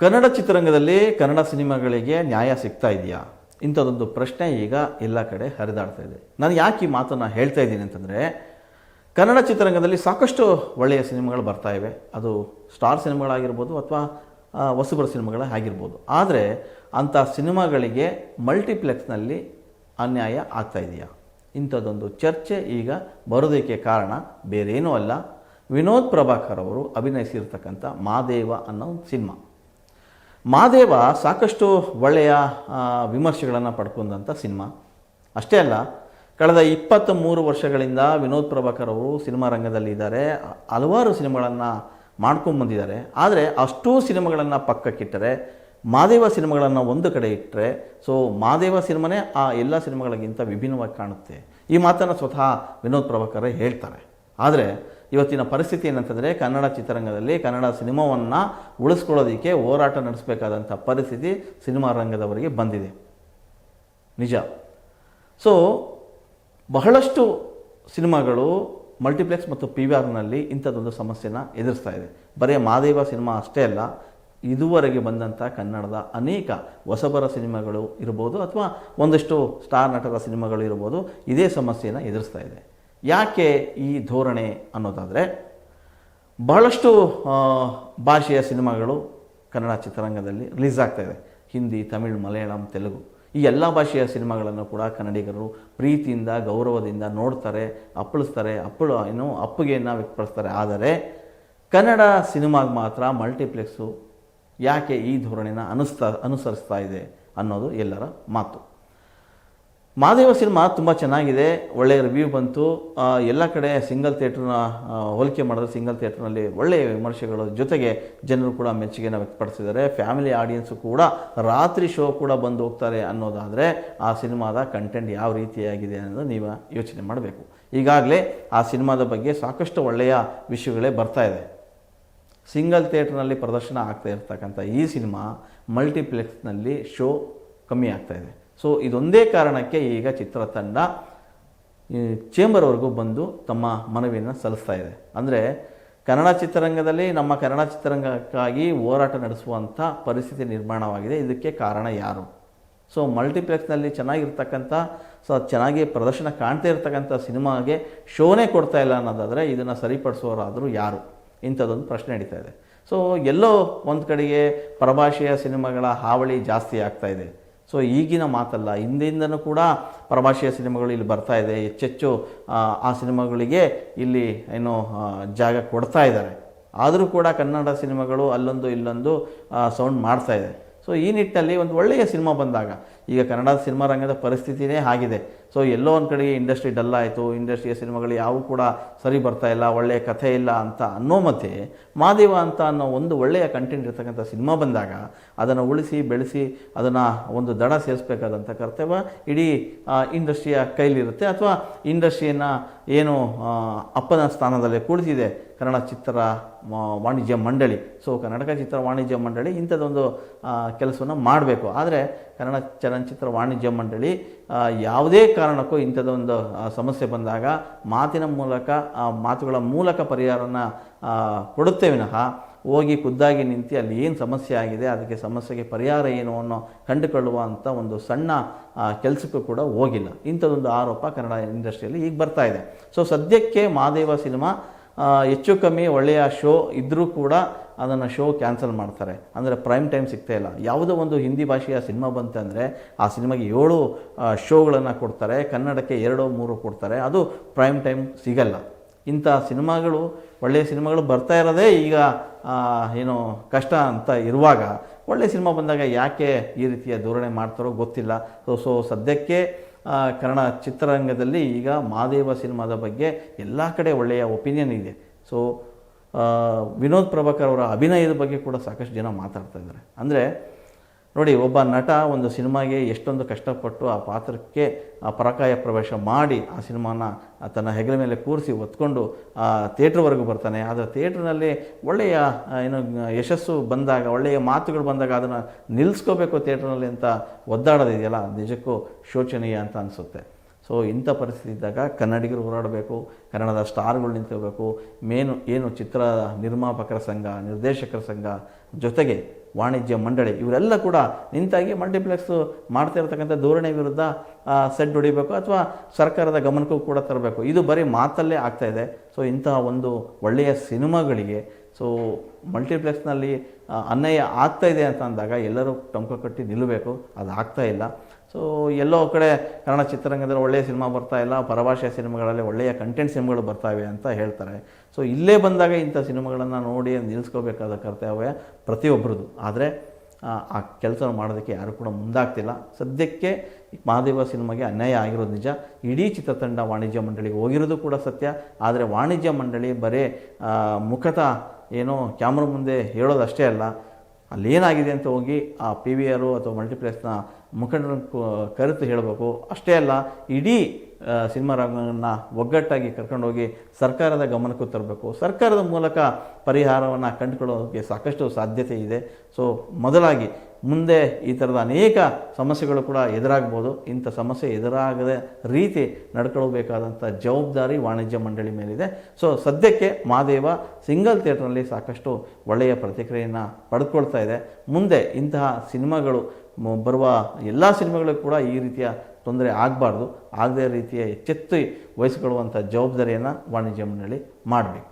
ಕನ್ನಡ ಚಿತ್ರರಂಗದಲ್ಲಿ ಕನ್ನಡ ಸಿನಿಮಾಗಳಿಗೆ ನ್ಯಾಯ ಸಿಗ್ತಾ ಇದೆಯಾ ಇಂಥದ್ದೊಂದು ಪ್ರಶ್ನೆ ಈಗ ಎಲ್ಲ ಕಡೆ ಹರಿದಾಡ್ತಾ ಇದೆ. ನಾನು ಯಾಕೆ ಈ ಮಾತನ್ನು ಹೇಳ್ತಾ ಇದ್ದೀನಿ ಅಂತಂದರೆ, ಕನ್ನಡ ಚಿತ್ರರಂಗದಲ್ಲಿ ಸಾಕಷ್ಟು ಒಳ್ಳೆಯ ಸಿನಿಮಾಗಳು ಬರ್ತಾ ಇವೆ. ಅದು ಸ್ಟಾರ್ ಸಿನಿಮಾಗಳಾಗಿರ್ಬೋದು ಅಥವಾ ಹೊಸಬರ ಸಿನಿಮಾಗಳೇ ಆಗಿರ್ಬೋದು. ಆದರೆ ಅಂಥ ಸಿನಿಮಾಗಳಿಗೆ ಮಲ್ಟಿಪ್ಲೆಕ್ಸ್ನಲ್ಲಿ ಅನ್ಯಾಯ ಆಗ್ತಾ ಇದೆಯಾ, ಇಂಥದ್ದೊಂದು ಚರ್ಚೆ ಈಗ ಬರೋದಕ್ಕೆ ಕಾರಣ ಬೇರೇನೂ ಅಲ್ಲ, ವಿನೋದ್ ಪ್ರಭಾಕರ್ ಅವರು ಅಭಿನಯಿಸಿರ್ತಕ್ಕಂಥ ಮಾದೇವ ಅನ್ನೋ ಒಂದು ಸಿನಿಮಾ. ಮಾದೇವ ಸಾಕಷ್ಟು ಒಳ್ಳೆಯ ವಿಮರ್ಶೆಗಳನ್ನು ಪಡ್ಕೊಂಡಂಥ ಸಿನಿಮಾ. ಅಷ್ಟೇ ಅಲ್ಲ, ಕಳೆದ 23 ವರ್ಷಗಳಿಂದ ವಿನೋದ್ ಪ್ರಭಾಕರ್ ಅವರು ಸಿನಿಮಾ ರಂಗದಲ್ಲಿ ಇದ್ದಾರೆ. ಹಲವಾರು ಸಿನಿಮಾಗಳನ್ನು ಮಾಡ್ಕೊಂಡು ಬಂದಿದ್ದಾರೆ. ಆದರೆ ಅಷ್ಟೂ ಸಿನಿಮಾಗಳನ್ನು ಪಕ್ಕಕ್ಕಿಟ್ಟರೆ, ಮಾದೇವ ಸಿನಿಮಾಗಳನ್ನು ಒಂದು ಕಡೆ ಇಟ್ಟರೆ, ಸೊ ಮಾದೇವ ಸಿನಿಮಾನೇ ಆ ಎಲ್ಲ ಸಿನಿಮಾಗಳಿಗಿಂತ ವಿಭಿನ್ನವಾಗಿ ಕಾಣುತ್ತೆ. ಈ ಮಾತನ್ನು ಸ್ವತಃ ವಿನೋದ್ ಪ್ರಭಾಕರ್ ಹೇಳ್ತಾರೆ. ಆದರೆ ಇವತ್ತಿನ ಪರಿಸ್ಥಿತಿ ಏನಂತಂದರೆ, ಕನ್ನಡ ಚಿತ್ರರಂಗದಲ್ಲಿ ಕನ್ನಡ ಸಿನಿಮಾವನ್ನು ಉಳಿಸ್ಕೊಳ್ಳೋದಕ್ಕೆ ಹೋರಾಟ ನಡೆಸಬೇಕಾದಂಥ ಪರಿಸ್ಥಿತಿ ಸಿನಿಮಾ ರಂಗದವರಿಗೆ ಬಂದಿದೆ, ನಿಜ. ಸೊ ಬಹಳಷ್ಟು ಸಿನಿಮಾಗಳು ಮಲ್ಟಿಪ್ಲೆಕ್ಸ್ ಮತ್ತು ಪಿ ವಿ ಆರ್ನಲ್ಲಿ ಇಂಥದ್ದೊಂದು ಸಮಸ್ಯೆನ ಎದುರಿಸ್ತಾ ಇದೆ. ಬರೀ ಮಾದೇವ ಸಿನಿಮಾ ಅಷ್ಟೇ ಅಲ್ಲ, ಇದುವರೆಗೆ ಬಂದಂಥ ಕನ್ನಡದ ಅನೇಕ ಹೊಸಬರ ಸಿನಿಮಾಗಳು ಇರ್ಬೋದು ಅಥವಾ ಒಂದಷ್ಟು ಸ್ಟಾರ್ ನಟರ ಸಿನಿಮಾಗಳು ಇರ್ಬೋದು, ಇದೇ ಸಮಸ್ಯೆನ ಎದುರಿಸ್ತಾ ಇದೆ. ಯಾಕೆ ಈ ಧೋರಣೆ ಅನ್ನೋದಾದರೆ, ಬಹಳಷ್ಟು ಭಾಷೆಯ ಸಿನಿಮಾಗಳು ಕನ್ನಡ ಚಿತ್ರರಂಗದಲ್ಲಿ ರಿಲೀಸ್ ಆಗ್ತಾಯಿದೆ. ಹಿಂದಿ, ತಮಿಳು, ಮಲಯಾಳಂ, ತೆಲುಗು, ಈ ಎಲ್ಲ ಭಾಷೆಯ ಸಿನಿಮಾಗಳನ್ನು ಕೂಡ ಕನ್ನಡಿಗರು ಪ್ರೀತಿಯಿಂದ ಗೌರವದಿಂದ ನೋಡ್ತಾರೆ, ಅಪ್ಪಳಿಸ್ತಾರೆ, ಅಪ್ಪುಗೆಯನ್ನು ವ್ಯಕ್ತಪಡಿಸ್ತಾರೆ. ಆದರೆ ಕನ್ನಡ ಸಿನಿಮಾಗೆ ಮಾತ್ರ ಮಲ್ಟಿಪ್ಲೆಕ್ಸು ಯಾಕೆ ಈ ಧೋರಣೆನ ಅನುಸರಿಸ್ತಾ ಇದೆ ಅನ್ನೋದು ಎಲ್ಲರ ಮಾತು. ಮಾದೇವ ಸಿನಿಮಾ ತುಂಬ ಚೆನ್ನಾಗಿದೆ, ಒಳ್ಳೆಯ ರಿವ್ಯೂ ಬಂತು. ಎಲ್ಲ ಕಡೆ ಸಿಂಗಲ್ ಥಿಯೇಟ್ರನ್ನ ಹೋಲಿಕೆ ಮಾಡಿದ್ರೆ ಸಿಂಗಲ್ ಥಿಯೇಟ್ರ್ನಲ್ಲಿ ಒಳ್ಳೆಯ ವಿಮರ್ಶೆಗಳು ಜೊತೆಗೆ ಜನರು ಕೂಡ ಮೆಚ್ಚುಗೆಯನ್ನು ವ್ಯಕ್ತಪಡಿಸಿದ್ದಾರೆ. ಫ್ಯಾಮಿಲಿ ಆಡಿಯನ್ಸು ಕೂಡ ರಾತ್ರಿ ಶೋ ಕೂಡ ಬಂದು ಹೋಗ್ತಾರೆ ಅನ್ನೋದಾದರೆ ಆ ಸಿನಿಮಾದ ಕಂಟೆಂಟ್ ಯಾವ ರೀತಿಯಾಗಿದೆ ಅನ್ನೋದು ನೀವು ಯೋಚನೆ ಮಾಡಬೇಕು. ಈಗಾಗಲೇ ಆ ಸಿನಿಮಾದ ಬಗ್ಗೆ ಸಾಕಷ್ಟು ಒಳ್ಳೆಯ ವಿಷಯಗಳೇ ಬರ್ತಾ ಇದೆ. ಸಿಂಗಲ್ ಥಿಯೇಟ್ರ್ನಲ್ಲಿ ಪ್ರದರ್ಶನ ಆಗ್ತಾ ಇರ್ತಕ್ಕಂಥ ಈ ಸಿನಿಮಾ ಮಲ್ಟಿಪ್ಲೆಕ್ಸ್ನಲ್ಲಿ ಶೋ ಕಮ್ಮಿ ಆಗ್ತಾಯಿದೆ. ಸೊ ಇದೊಂದೇ ಕಾರಣಕ್ಕೆ ಈಗ ಚಿತ್ರತಂಡ ಚೇಂಬರ್ವರೆಗೂ ಬಂದು ತಮ್ಮ ಮನವಿಯನ್ನು ಸಲ್ಲಿಸ್ತಾ ಇದೆ. ಅಂದರೆ ಕನ್ನಡ ಚಿತ್ರರಂಗದಲ್ಲಿ ನಮ್ಮ ಕನ್ನಡ ಚಿತ್ರರಂಗಕ್ಕಾಗಿ ಹೋರಾಟ ನಡೆಸುವಂಥ ಪರಿಸ್ಥಿತಿ ನಿರ್ಮಾಣವಾಗಿದೆ. ಇದಕ್ಕೆ ಕಾರಣ ಯಾರು? ಸೊ ಮಲ್ಟಿಪ್ಲೆಕ್ಸ್ನಲ್ಲಿ ಚೆನ್ನಾಗಿರ್ತಕ್ಕಂಥ ಚೆನ್ನಾಗಿ ಪ್ರದರ್ಶನ ಕಾಣ್ತಾ ಇರ್ತಕ್ಕಂಥ ಸಿನಿಮಾಗೆ ಶೋನೇ ಕೊಡ್ತಾ ಇಲ್ಲ ಅನ್ನೋದಾದರೆ ಇದನ್ನು ಸರಿಪಡಿಸೋರಾದರೂ ಯಾರು? ಇಂಥದ್ದೊಂದು ಪ್ರಶ್ನೆ ನಡೀತಾ ಇದೆ. ಸೊ ಎಲ್ಲೋ ಒಂದು ಕಡೆಗೆ ಪರಭಾಷೆಯ ಸಿನಿಮಾಗಳ ಹಾವಳಿ ಜಾಸ್ತಿ ಆಗ್ತಾ ಇದೆ. ಸೊ ಈಗಿನ ಮಾತಲ್ಲ, ಹಿಂದೆಯಿಂದನೂ ಕೂಡ ಪರಭಾಷೆಯ ಸಿನಿಮಾಗಳು ಇಲ್ಲಿ ಬರ್ತಾ ಇದೆ. ಹೆಚ್ಚೆಚ್ಚು ಆ ಸಿನಿಮಾಗಳಿಗೆ ಇಲ್ಲಿ ಜಾಗ ಕೊಡ್ತಾ ಇದ್ದಾರೆ. ಆದರೂ ಕೂಡ ಕನ್ನಡ ಸಿನಿಮಾಗಳು ಅಲ್ಲೊಂದು ಇಲ್ಲೊಂದು ಸೌಂಡ್ ಮಾಡ್ತಾ ಇದೆ. ಸೊ ಈ ನಿಟ್ಟಿನಲ್ಲಿ ಒಂದು ಒಳ್ಳೆಯ ಸಿನಿಮಾ ಬಂದಾಗ, ಈಗ ಕನ್ನಡ ಸಿನಿಮಾ ರಂಗದ ಪರಿಸ್ಥಿತಿನೇ ಆಗಿದೆ. ಸೊ ಎಲ್ಲೋ ಒಂದು ಕಡೆಗೆ ಇಂಡಸ್ಟ್ರಿ ಡಲ್ ಆಯಿತು, ಇಂಡಸ್ಟ್ರಿಯ ಸಿನಿಮಾಗಳು ಯಾವೂ ಕೂಡ ಸರಿ ಬರ್ತಾ ಇಲ್ಲ, ಒಳ್ಳೆಯ ಕಥೆ ಇಲ್ಲ ಅಂತ ಅನ್ನೋ ಮಧ್ಯೆ ಮಾದೇವ ಅಂತ ಅನ್ನೋ ಒಂದು ಒಳ್ಳೆಯ ಕಂಟೆಂಟ್ ಇರ್ತಕ್ಕಂಥ ಸಿನಿಮಾ ಬಂದಾಗ ಅದನ್ನು ಉಳಿಸಿ ಬೆಳೆಸಿ ಅದನ್ನು ಒಂದು ದಡ ಸೇರಿಸಬೇಕಾದಂಥ ಕರ್ತವ್ಯ ಇಡೀ ಇಂಡಸ್ಟ್ರಿಯ ಕೈಲಿರುತ್ತೆ. ಅಥವಾ ಇಂಡಸ್ಟ್ರಿಯನ್ನು ಏನು ಅಪ್ಪನ ಸ್ಥಾನದಲ್ಲೇ ಕುಳಿತಿದೆ ಕನ್ನಡ ಚಿತ್ರ ವಾಣಿಜ್ಯ ಮಂಡಳಿ. ಸೊ ಕರ್ನಾಟಕ ಚಿತ್ರ ವಾಣಿಜ್ಯ ಮಂಡಳಿ ಇಂಥದ್ದೊಂದು ಕೆಲಸವನ್ನು ಮಾಡಬೇಕು. ಆದರೆ ಕನ್ನಡ ಚಲನಚಿತ್ರ ವಾಣಿಜ್ಯ ಮಂಡಳಿ ಯಾವುದೇ ಕಾರಣಕ್ಕೂ ಇಂಥದ್ದೊಂದು ಸಮಸ್ಯೆ ಬಂದಾಗ ಮಾತುಗಳ ಮೂಲಕ ಪರಿಹಾರನ ಕೊಡುತ್ತೆ ವಿನಃ ಹೋಗಿ ಖುದ್ದಾಗಿ ನಿಂತು ಅಲ್ಲಿ ಏನು ಸಮಸ್ಯೆ ಆಗಿದೆ ಅದಕ್ಕೆ ಸಮಸ್ಯೆಗೆ ಪರಿಹಾರ ಏನು ಅನ್ನೋ ಕಂಡುಕೊಳ್ಳುವಂಥ ಒಂದು ಸಣ್ಣ ಕೆಲಸಕ್ಕೂ ಕೂಡ ಹೋಗಿಲ್ಲ. ಇಂಥದ್ದೊಂದು ಆರೋಪ ಕನ್ನಡ ಇಂಡಸ್ಟ್ರಿಯಲ್ಲಿ ಈಗ ಬರ್ತಾ ಇದೆ. ಸೊ ಸದ್ಯಕ್ಕೆ ಮಾದೇವ ಸಿನಿಮಾ ಹೆಚ್ಚು ಕಮ್ಮಿ ಒಳ್ಳೆಯ ಶೋ ಇದ್ದರೂ ಕೂಡ ಅದನ್ನು ಶೋ ಕ್ಯಾನ್ಸಲ್ ಮಾಡ್ತಾರೆ. ಅಂದರೆ ಪ್ರೈಮ್ ಟೈಮ್ ಸಿಗ್ತಾ ಇಲ್ಲ. ಯಾವುದೋ ಒಂದು ಹಿಂದಿ ಭಾಷೆಯ ಸಿನಿಮಾ ಬಂತಂದರೆ ಆ ಸಿನಿಮಾಗೆ 7 ಶೋಗಳನ್ನು ಕೊಡ್ತಾರೆ, ಕನ್ನಡಕ್ಕೆ 2-3 ಕೊಡ್ತಾರೆ. ಅದು ಪ್ರೈಮ್ ಟೈಮ್ ಸಿಗಲ್ಲ. ಇಂಥ ಸಿನಿಮಾಗಳು, ಒಳ್ಳೆಯ ಸಿನಿಮಾಗಳು ಬರ್ತಾ ಇರೋದೇ ಈಗ ಕಷ್ಟ ಅಂತ ಇರುವಾಗ ಒಳ್ಳೆಯ ಸಿನಿಮಾ ಬಂದಾಗ ಯಾಕೆ ಈ ರೀತಿಯ ಧೋರಣೆ ಮಾಡ್ತಾರೋ ಗೊತ್ತಿಲ್ಲ. ಸೊ ಸದ್ಯಕ್ಕೆ ಕನ್ನಡ ಚಿತ್ರರಂಗದಲ್ಲಿ ಈಗ ಮಾದೇವ ಸಿನಿಮಾದ ಬಗ್ಗೆ ಎಲ್ಲ ಕಡೆ ಒಳ್ಳೆಯ ಒಪಿನಿಯನ್ ಇದೆ. ಸೊ ವಿನೋದ್ ಪ್ರಭಾಕರ್ ಅವರ ಅಭಿನಯದ ಬಗ್ಗೆ ಕೂಡ ಸಾಕಷ್ಟು ಜನ ಮಾತಾಡ್ತಾ ಇದ್ದಾರೆ. ಅಂದರೆ ನೋಡಿ, ಒಬ್ಬ ನಟ ಒಂದು ಸಿನಿಮಾಗೆ ಎಷ್ಟೊಂದು ಕಷ್ಟಪಟ್ಟು ಆ ಪಾತ್ರಕ್ಕೆ ಪರಕಾಯ ಪ್ರವೇಶ ಮಾಡಿ ಆ ಸಿನಿಮಾನ ತನ್ನ ಹೆಗಲ ಮೇಲೆ ಕೂರಿಸಿ ಹೊತ್ಕೊಂಡು ಥಿಯೇಟ್ರ್ವರೆಗೂ ಬರ್ತಾನೆ. ಆದರೆ ಥಿಯೇಟ್ರ್ನಲ್ಲಿ ಒಳ್ಳೆಯ ಯಶಸ್ಸು ಬಂದಾಗ, ಒಳ್ಳೆಯ ಮಾತುಗಳು ಬಂದಾಗ ಅದನ್ನು ನಿಲ್ಲಿಸ್ಕೋಬೇಕು ಥಿಯೇಟ್ರ್ನಲ್ಲಿ ಅಂತ ಒದ್ದಾಡೋದಿದೆಯಲ್ಲ, ನಿಜಕ್ಕೂ ಶೋಚನೀಯ ಅಂತ ಅನಿಸುತ್ತೆ. ಸೊ ಇಂಥ ಪರಿಸ್ಥಿತಿ ಇದ್ದಾಗ ಕನ್ನಡಿಗರು ಹೋರಾಡಬೇಕು, ಕನ್ನಡದ ಸ್ಟಾರ್ಗಳು ನಿಂತ್ಕೋಬೇಕು. ಏನು ಚಿತ್ರ ನಿರ್ಮಾಪಕರ ಸಂಘ, ನಿರ್ದೇಶಕರ ಸಂಘ, ಜೊತೆಗೆ ವಾಣಿಜ್ಯ ಮಂಡಳಿ ಇವರೆಲ್ಲ ಕೂಡ ನಿಂತಾಗಿ ಮಲ್ಟಿಪ್ಲೆಕ್ಸ್ ಮಾಡ್ತಾ ಇರ್ತಕ್ಕಂಥ ಧೋರಣೆ ವಿರುದ್ಧ ಸೆಡ್ ಹೊಡಿಬೇಕು ಅಥವಾ ಸರ್ಕಾರದ ಗಮನಕ್ಕೂ ಕೂಡ ತರಬೇಕು. ಇದು ಬರೀ ಮಾತಲ್ಲೇ ಆಗ್ತಾಯಿದೆ. ಸೊ ಇಂತಹ ಒಂದು ಒಳ್ಳೆಯ ಸಿನಿಮಾಗಳಿಗೆ ಸೊ ಮಲ್ಟಿಪ್ಲೆಕ್ಸ್ನಲ್ಲಿ ಅನ್ಯಾಯ ಆಗ್ತಾಯಿದೆ ಅಂತ ಅಂದಾಗ ಎಲ್ಲರೂ ಟೊಂಕ ಕಟ್ಟಿ ನಿಲ್ಲಬೇಕು. ಅದು ಆಗ್ತಾಯಿಲ್ಲ. ಸೊ ಎಲ್ಲೋ ಕಡೆ ಕನ್ನಡ ಚಿತ್ರರಂಗದಲ್ಲಿ ಒಳ್ಳೆಯ ಸಿನಿಮಾ ಬರ್ತಾ ಇಲ್ಲ, ಪರಭಾಷೆಯ ಸಿನಿಮಾಗಳಲ್ಲಿ ಒಳ್ಳೆಯ ಕಂಟೆಂಟ್ ಸಿನಿಮಾಗಳು ಬರ್ತಾವೆ ಅಂತ ಹೇಳ್ತಾರೆ. ಸೊ ಇಲ್ಲೇ ಬಂದಾಗ ಇಂಥ ಸಿನಿಮಾಗಳನ್ನು ನೋಡಿ ನಿಲ್ಲಿಸ್ಕೋಬೇಕಾದ ಕರ್ತವ್ಯ ಪ್ರತಿಯೊಬ್ಬರದು. ಆದರೆ ಆ ಕೆಲಸ ಮಾಡೋದಕ್ಕೆ ಯಾರು ಕೂಡ ಮುಂದಾಗ್ತಿಲ್ಲ. ಸದ್ಯಕ್ಕೆ ಮಹಾದೇವ ಸಿನಿಮಾಗೆ ಅನ್ಯಾಯ ಆಗಿರೋದು ನಿಜ. ಇಡೀ ಚಿತ್ರತಂಡ ವಾಣಿಜ್ಯ ಮಂಡಳಿಗೆ ಹೋಗಿರೋದು ಕೂಡ ಸತ್ಯ. ಆದರೆ ವಾಣಿಜ್ಯ ಮಂಡಳಿ ಬರೀ ಮುಖತಃ ಏನೋ ಕ್ಯಾಮ್ರಾ ಮುಂದೆ ಹೇಳೋದಷ್ಟೇ ಅಲ್ಲ, ಅಲ್ಲೇನಾಗಿದೆ ಅಂತ ಹೋಗಿ ಆ ಪಿ ವಿ ಆರು ಅಥವಾ ಮಲ್ಟಿಪ್ಲೆಕ್ಸ್ನ ಮುಖಂಡರನ್ನು ಕರೆತು ಹೇಳಬೇಕು. ಅಷ್ಟೇ ಅಲ್ಲ, ಇಡೀ ಸಿನಿಮಾ ರಂಗವನ್ನು ಒಗ್ಗಟ್ಟಾಗಿ ಕರ್ಕೊಂಡೋಗಿ ಸರ್ಕಾರದ ಗಮನಕ್ಕೂ ತರಬೇಕು. ಸರ್ಕಾರದ ಮೂಲಕ ಪರಿಹಾರವನ್ನು ಕಂಡುಕೊಳ್ಳೋದಕ್ಕೆ ಸಾಕಷ್ಟು ಸಾಧ್ಯತೆ ಇದೆ. ಸೊ ಮೊದಲಾಗಿ ಮುಂದೆ ಈ ಥರದ ಅನೇಕ ಸಮಸ್ಯೆಗಳು ಕೂಡ ಎದುರಾಗ್ಬೋದು. ಇಂಥ ಸಮಸ್ಯೆ ಎದುರಾಗದ ರೀತಿ ನಡ್ಕೊಳ್ಬೇಕಾದಂಥ ಜವಾಬ್ದಾರಿ ವಾಣಿಜ್ಯ ಮಂಡಳಿ ಮೇಲಿದೆ. ಸೊ ಸದ್ಯಕ್ಕೆ ಮಹಾದೇವ ಸಿಂಗಲ್ ಥಿಯೇಟ್ರ್ನಲ್ಲಿ ಸಾಕಷ್ಟು ಒಳ್ಳೆಯ ಪ್ರತಿಕ್ರಿಯೆಯನ್ನು ಪಡೆದುಕೊಳ್ತಾ ಇದೆ. ಮುಂದೆ ಇಂತಹ ಸಿನಿಮಾಗಳು ಬರುವ ಎಲ್ಲ ಸಿನಿಮಾಗಳಿಗೂ ಕೂಡ ಈ ರೀತಿಯ ತೊಂದರೆ ಆಗಬಾರ್ದು. ಆಗದೇ ರೀತಿಯ ಎಚ್ಚೆತ್ತು ವಹಿಸಿಕೊಳ್ಳುವಂಥ ಜವಾಬ್ದಾರಿಯನ್ನು ವಾಣಿಜ್ಯ ಮಂಡಳಿ ಮಾಡಬೇಕು.